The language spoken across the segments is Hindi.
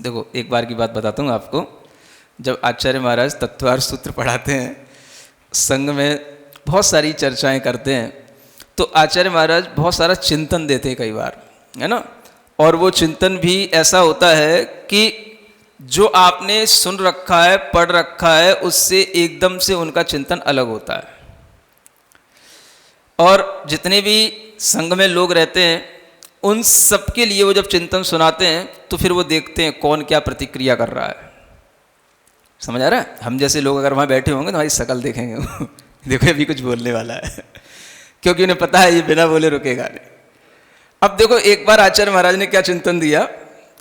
देखो एक बार की बात बताता हूँ आपको। जब आचार्य महाराज तत्वार्थ सूत्र पढ़ाते हैं, संघ में बहुत सारी चर्चाएं करते हैं, तो आचार्य महाराज बहुत सारा चिंतन देते हैं कई बार, है ना। और वो चिंतन भी ऐसा होता है कि जो आपने सुन रखा है, पढ़ रखा है, उससे एकदम से उनका चिंतन अलग होता है। और जितने भी संघ में लोग रहते हैं उन सब के लिए वो जब चिंतन सुनाते हैं तो फिर वो देखते हैं कौन क्या प्रतिक्रिया कर रहा है। समझ आ रहा है? हम जैसे लोग अगर वहाँ बैठे होंगे तो हमारी शकल देखेंगे देखो अभी कुछ बोलने वाला है क्योंकि उन्हें पता है ये बिना बोले रुकेगा नहीं। अब देखो एक बार आचार्य महाराज ने क्या चिंतन दिया,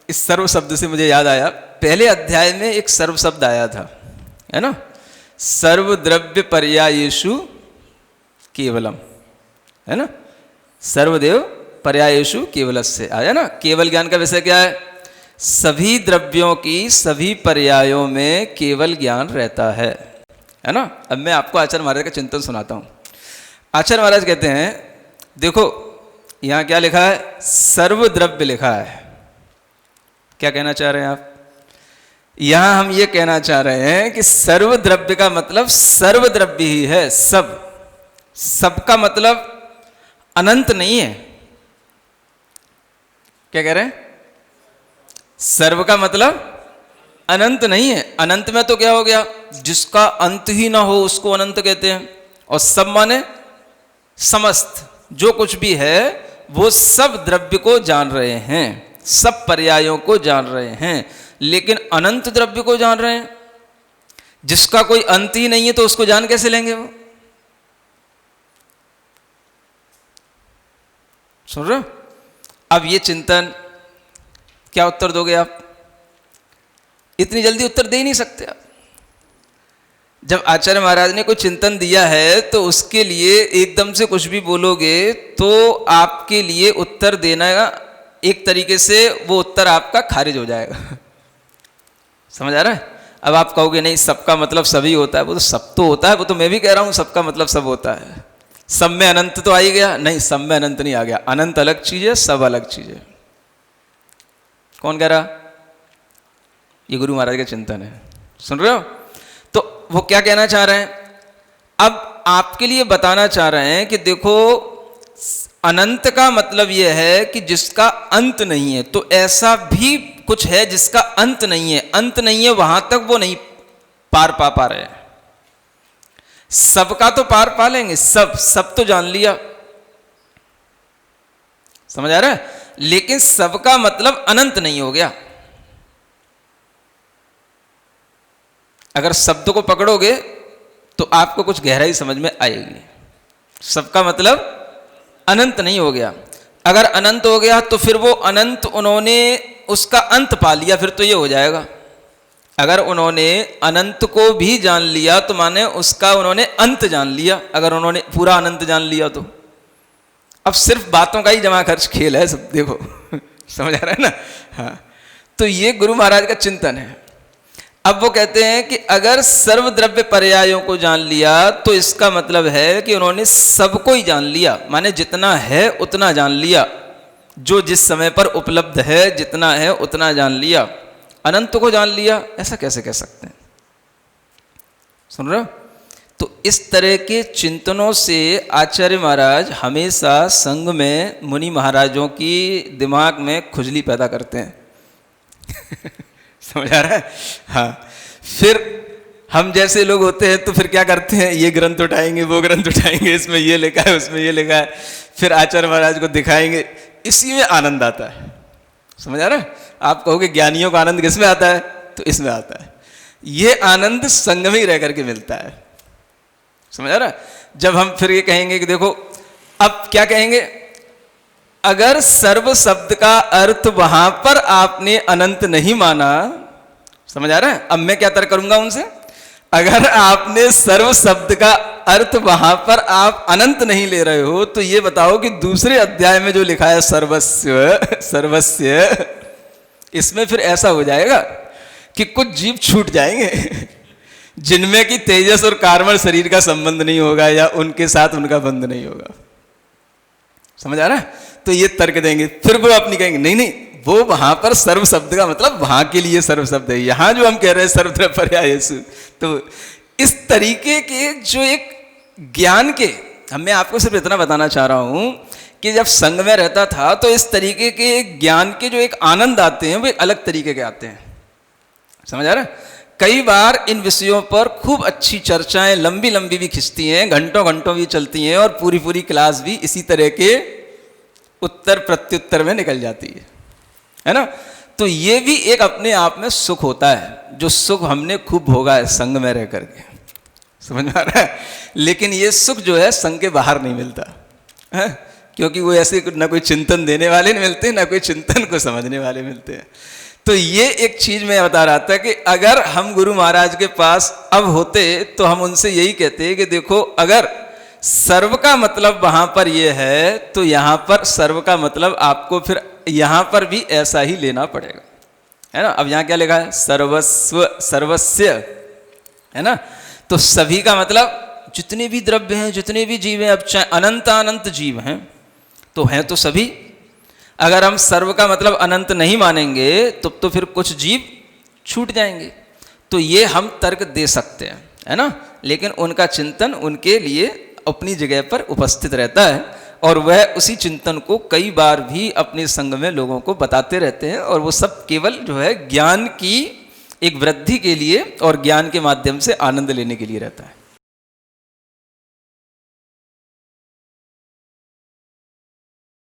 इस सर्व शब्द से मुझे याद आया, पहले अध्याय में एक सर्व शब्द आया था, है ना। सर्व द्रव्य पर्यायेषु केवलम, है ना। सर्वदेव पर्यायेषु केवलस्य आया ना। केवल ज्ञान का विषय क्या है? सभी द्रव्यों की सभी पर्यायों में केवल ज्ञान रहता है ना। अब मैं आपको आचार्य महाराज का चिंतन सुनाता हूँ। आचार्य महाराज कहते हैं, देखो यहाँ क्या लिखा है? सर्वद्रव्य लिखा है। क्या कहना चाह रहे हैं आप? यहाँ हम ये कहना चाह रहे हैं कि सर्वद्रव्य का मतलब सर्वद्रव्य ही है, सब। सबका मतलब अनंत नहीं है। क्या कह रहे हैं? सर्व का मतलब अनंत नहीं है। अनंत में तो क्या हो गया? जिसका अंत ही ना हो उसको अनंत कहते हैं। और सब माने समस्त, जो कुछ भी है वो सब द्रव्य को जान रहे हैं, सब पर्यायों को जान रहे हैं, लेकिन अनंत द्रव्य को जान रहे हैं। जिसका कोई अंत ही नहीं है तो उसको जान कैसे लेंगे वो? सुन रहे हो? अब ये चिंतन क्या उत्तर दोगे आप? इतनी जल्दी उत्तर दे ही नहीं सकते आप। जब आचार्य महाराज ने कोई चिंतन दिया है तो उसके लिए एकदम से कुछ भी बोलोगे तो आपके लिए उत्तर देना एक तरीके से वो उत्तर आपका खारिज हो जाएगा। समझ आ रहा है? अब आप कहोगे नहीं सबका मतलब सभी होता है, वो तो सब तो होता है, वो तो मैं भी कह रहा हूं सबका मतलब सब होता है। सब में अनंत तो आ ही गया? नहीं, सब में अनंत नहीं आ गया। अनंत अलग चीज है, सब अलग चीज है। कौन कह रहा? ये गुरु महाराज का चिंतन है। सुन रहे हो? तो वो क्या कहना चाह रहे हैं? अब आपके लिए बताना चाह रहे हैं कि देखो अनंत का मतलब यह है कि जिसका अंत नहीं है। तो ऐसा भी कुछ है जिसका अंत नहीं है। अंत नहीं है वहां तक वो नहीं पार पा रहे हैं। सबका तो पार पा लेंगे, सब तो जान लिया। समझ आ रहा है? लेकिन सबका मतलब अनंत नहीं हो गया। अगर शब्द को पकड़ोगे तो आपको कुछ गहराई समझ में आएगी। सबका मतलब अनंत नहीं हो गया। अगर अनंत हो गया तो फिर वो अनंत उन्होंने उसका अंत पा लिया, फिर तो ये हो जाएगा। अगर उन्होंने अनंत को भी जान लिया तो माने उसका उन्होंने अंत जान लिया। अगर उन्होंने पूरा अनंत जान लिया तो अब सिर्फ बातों का ही जमा खर्च खेल है सब। देखो समझ आ रहा है ना? हाँ, तो ये गुरु महाराज का चिंतन है। अब वो कहते हैं कि अगर सर्वद्रव्य पर्यायों को जान लिया तो इसका मतलब है कि उन्होंने सबको ही जान लिया, माने जितना है उतना जान लिया। जो जिस समय पर उपलब्ध है जितना है उतना जान लिया। अनंत को जान लिया, ऐसा कैसे कह सकते हैं? सुन रहे हो? तो इस तरह के चिंतनों से आचार्य महाराज हमेशा संघ में मुनि महाराजों की दिमाग में खुजली पैदा करते हैं। समझ आ रहा है? हाँ। फिर हम जैसे लोग होते हैं तो फिर क्या करते हैं? ये ग्रंथ उठाएंगे, वो ग्रंथ उठाएंगे, इसमें ये लिखा है, उसमें ये लिखा है, फिर आचार्य महाराज को दिखाएंगे। इसी में आनंद आता है। समझ आ रहा है? आप कहोगे ज्ञानियों का आनंद किसमें आता है? तो इसमें आता है। ये आनंद संग में ही रह करके मिलता है। समझ आ रहा है? जब हम फिर ये कहेंगे कि देखो, अब क्या कहेंगे? अगर सर्व शब्द का अर्थ वहां पर आपने अनंत नहीं माना, समझ आ रहा है? अब मैं क्या तर्क करूंगा उनसे? अगर आपने सर्व शब्द का अर्थ वहां पर आप अनंत नहीं ले रहे हो तो ये बताओ कि दूसरे अध्याय में जो लिखा है सर्वस्य, इसमें फिर ऐसा हो जाएगा कि कुछ जीव छूट जाएंगे जिनमें कि तेजस और कार्बन शरीर का संबंध नहीं होगा या उनके साथ उनका बंध नहीं होगा। समझ आ रहा है? तो ये तर्क देंगे। फिर वो अपनी कहेंगे नहीं नहीं वो वहां पर सर्व शब्द का मतलब वहां के लिए सर्व शब्द है। यहां जो हम कह रहे हैं सर्वत्र पर्यायेषु, तो इस तरीके के जो एक ज्ञान के, मैं आपको सिर्फ इतना बताना चाह रहा हूं कि जब संग में रहता था तो इस तरीके के ज्ञान के जो एक आनंद आते हैं वो एक अलग तरीके के आते हैं। समझ आ रहा है? कई बार इन विषयों पर खूब अच्छी चर्चाएं लंबी लंबी भी खिंचती हैं, घंटों घंटों भी चलती हैं, और पूरी पूरी क्लास भी इसी तरह के उत्तर प्रत्युत्तर में निकल जाती है ना। तो ये भी एक अपने आप में सुख होता है, जो सुख हमने खूब भोगा है संग में रह करके। समझ में आ रहा है? लेकिन ये सुख जो है संग के बाहर नहीं मिलता है, क्योंकि वो ऐसे ना कोई चिंतन देने वाले नहीं मिलते, ना कोई चिंतन को समझने वाले मिलते हैं। तो ये एक चीज मैं बता रहा था कि अगर हम गुरु महाराज के पास अब होते तो हम उनसे यही कहते कि देखो, अगर सर्व का मतलब वहां पर ये है तो यहां पर सर्व का मतलब आपको फिर यहां पर भी ऐसा ही लेना पड़ेगा, है ना। अब यहां क्या लिखा है? सर्वस्व, सर्वस्य, है ना। तो सभी का मतलब जितने भी द्रव्य हैं, जितने भी जीव हैं, अब चाहे अनंत अनंत जीव हैं तो हैं तो सभी। अगर हम सर्व का मतलब अनंत नहीं मानेंगे तो फिर कुछ जीव छूट जाएंगे। तो ये हम तर्क दे सकते हैं, है ना। लेकिन उनका चिंतन उनके लिए अपनी जगह पर उपस्थित रहता है, और वह उसी चिंतन को कई बार भी अपने संग में लोगों को बताते रहते हैं, और वो सब केवल जो है ज्ञान की एक वृद्धि के लिए और ज्ञान के माध्यम से आनंद लेने के लिए रहता है।